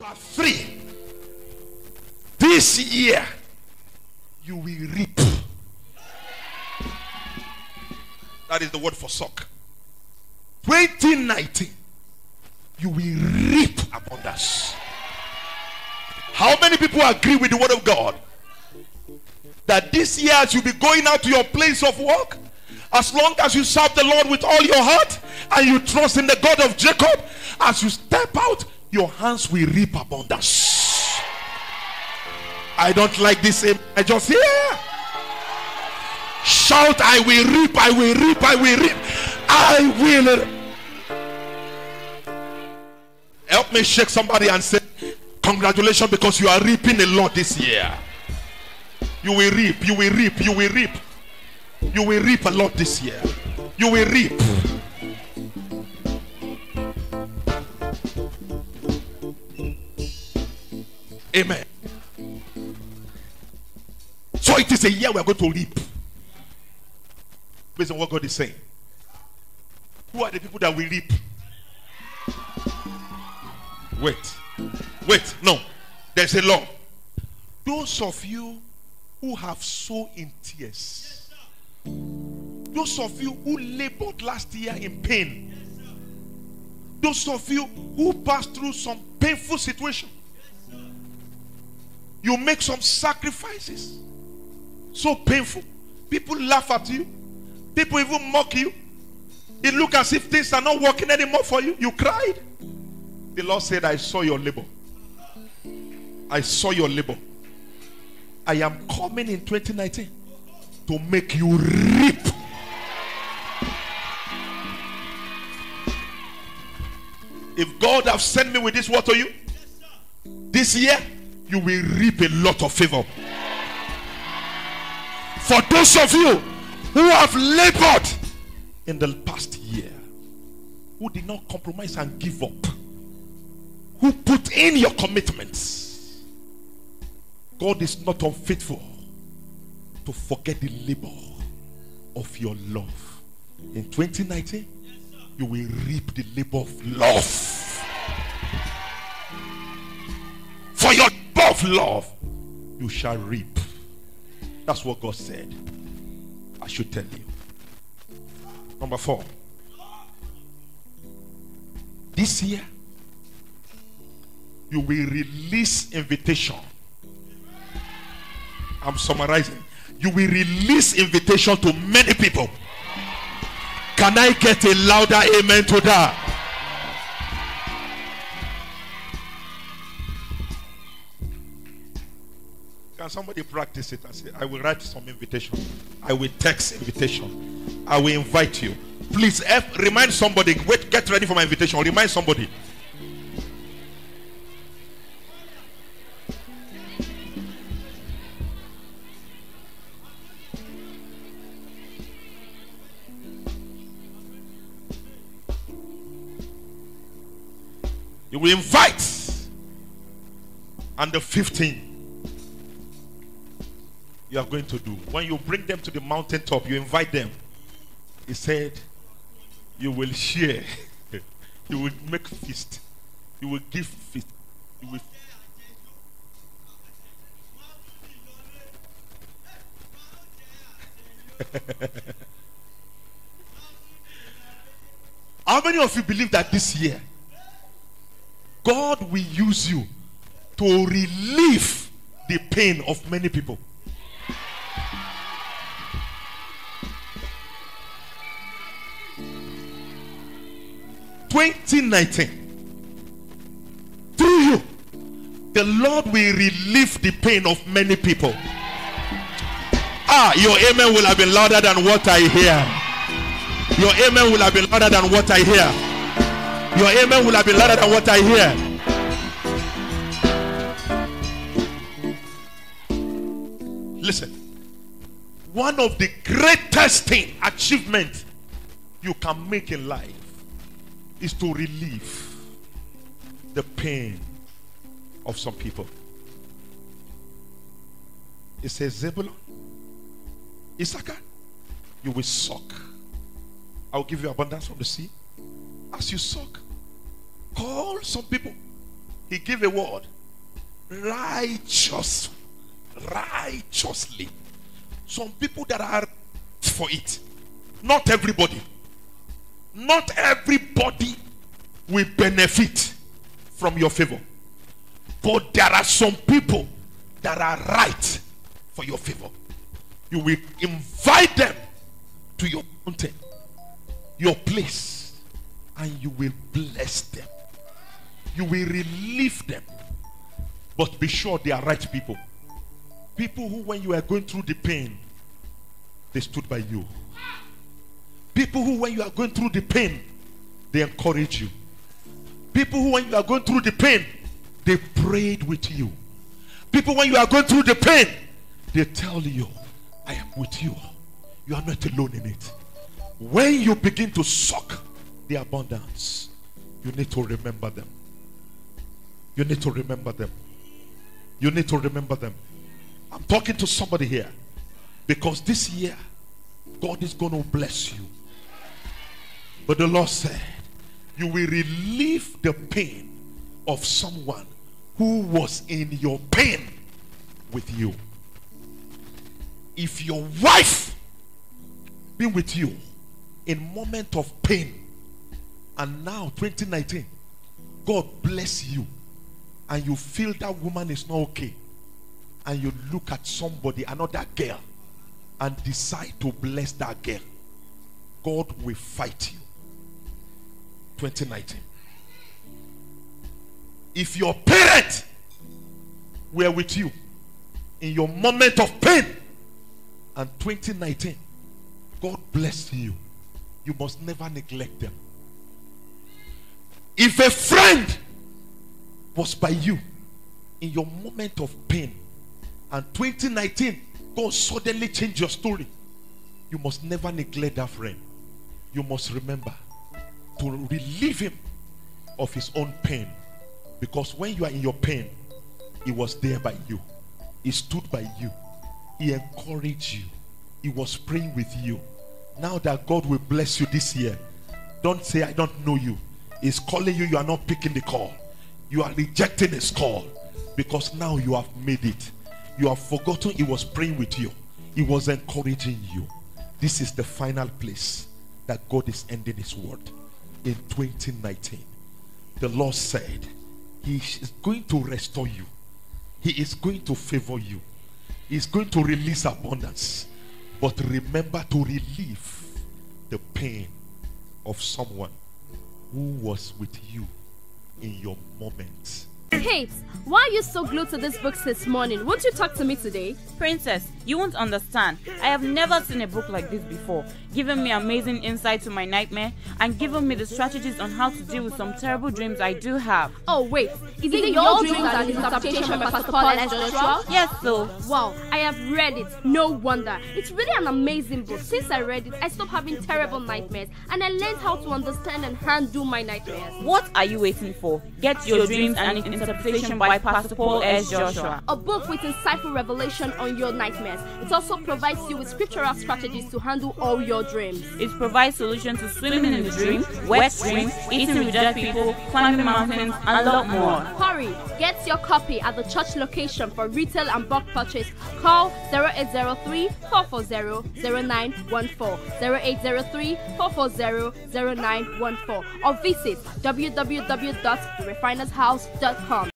Number 3. This year, you will reap. That is the word for suck. 2019, you will reap abundance. How many people agree with the word of God? That this year, as you be going out to your place of work, as long as you serve the Lord with all your heart and you trust in the God of Jacob, as you step out, your hands will reap abundance. I don't like this. I just hear. Shout, I will reap, I will reap, I will reap. I will. Help me shake somebody and say, congratulations, because you are reaping a lot this year. You will reap, you will reap, you will reap. You will reap a lot this year. You will reap. Amen. So it is a year we are going to reap. Based on what God is saying. Who are the people that will reap? Wait. No. There's a law. Those of you who have sown in tears. Those of you who labored last year in pain. Those of you who passed through some painful situation. You make some sacrifices. So painful. People laugh at you. People even mock you. It looks as if things are not working anymore for you. You cried. The Lord said, I saw your labor. I saw your labor. I am coming in 2019 to make you reap. If God have sent me with this word to you, this year, you will reap a lot of favor. For those of you who have labored in the past year, who did not compromise and give up, who put in your commitments, God is not unfaithful to forget the labor of your love. In 2019, you will reap the labor of love. For your labor of love, you shall reap. That's what God said. I should tell you. Number 4. This year, you will release invitation. I'm summarizing. You will release invitation to many people. Can I get a louder amen to that? Can somebody practice it and say, I will write some invitation. I will text invitation. I will invite you. Please remind somebody. Wait, get ready for my invitation. Remind somebody. You will invite. And the 15th, you are going to do. When you bring them to the mountaintop, you invite them. He said, you will share. You will make feast. You will give feast. You will. How many of you believe that this year God will use you to relieve the pain of many people? In 2019, through you, the Lord will relieve the pain of many people. Your amen will have been louder than what I hear. Your amen will have been louder than what I hear. Your amen will have been louder than what I hear. Listen. One of the greatest achievements you can make in life is to relieve the pain of some people. It says, Zebulun, Issachar, you will suck. I will give you abundance from the sea. As you suck, call some people He gave a word. Righteously. Some people that are for it. Not everybody. Not everybody will benefit from your favor. But there are some people that are right for your favor. You will invite them to your mountain, your place, and you will bless them. You will relieve them. But be sure they are right people. People who, when you are going through the pain, they stood by you. People who, when you are going through the pain, they encourage you. People who, when you are going through the pain, they prayed with you. People, when you are going through the pain, they tell you, I am with you. You are not alone in it. When you begin to suck the abundance, you need to remember them. You need to remember them. You need to remember them. I'm talking to somebody here. Because this year, God is going to bless you. But the Lord said, you will relieve the pain of someone who was in your pain with you. If your wife been with you in moment of pain, and now 2019, God bless you, and you feel that woman is not okay, and you look at somebody, another girl, and decide to bless that girl, God will fight you. 2019. If your parents were with you in your moment of pain, and 2019, God bless you, you must never neglect them. If a friend was by you in your moment of pain, and 2019, God suddenly changed your story, you must never neglect that friend. You must remember to relieve him of his own pain. Because when you are in your pain, he was there by you. He stood by you. He encouraged you. He was praying with you. Now that God will bless you this year, don't say, I don't know you. He's calling you. You are not picking the call. You are rejecting his call. Because now you have made it. You have forgotten he was praying with you. He was encouraging you. This is the final place that God is ending his word. In 2019, the Lord said he is going to restore you. He is going to favor you. He is going to release abundance. But remember to relieve the pain of someone who was with you in your moment. Kate, why are you so glued to these books this morning? Won't you talk to me today? Princess, you won't understand. I have never seen a book like this before, giving me amazing insight to my nightmare and giving me the strategies on how to deal with some terrible dreams I do have. Oh wait, is it your dreams and interpretation by Pastor Paul S. Joshua? Yes, so. Wow, I have read it. No wonder. It's really an amazing book. Since I read it, I stopped having terrible nightmares and I learned how to understand and handle my nightmares. What are you waiting for? Get your dreams and interpretation by Pastor Paul S. Joshua. A book with insightful revelation on your nightmares. It also provides you with scriptural strategies to handle all your dreams. It provides solutions to swimming in the dream, wet dreams, eating with dead people, climbing mountains, and a lot more. Hurry! Get your copy at the church location for retail and bulk purchase. Call 0803-440-0914, 0803-440-0914, or visit www.therefinershouse.com.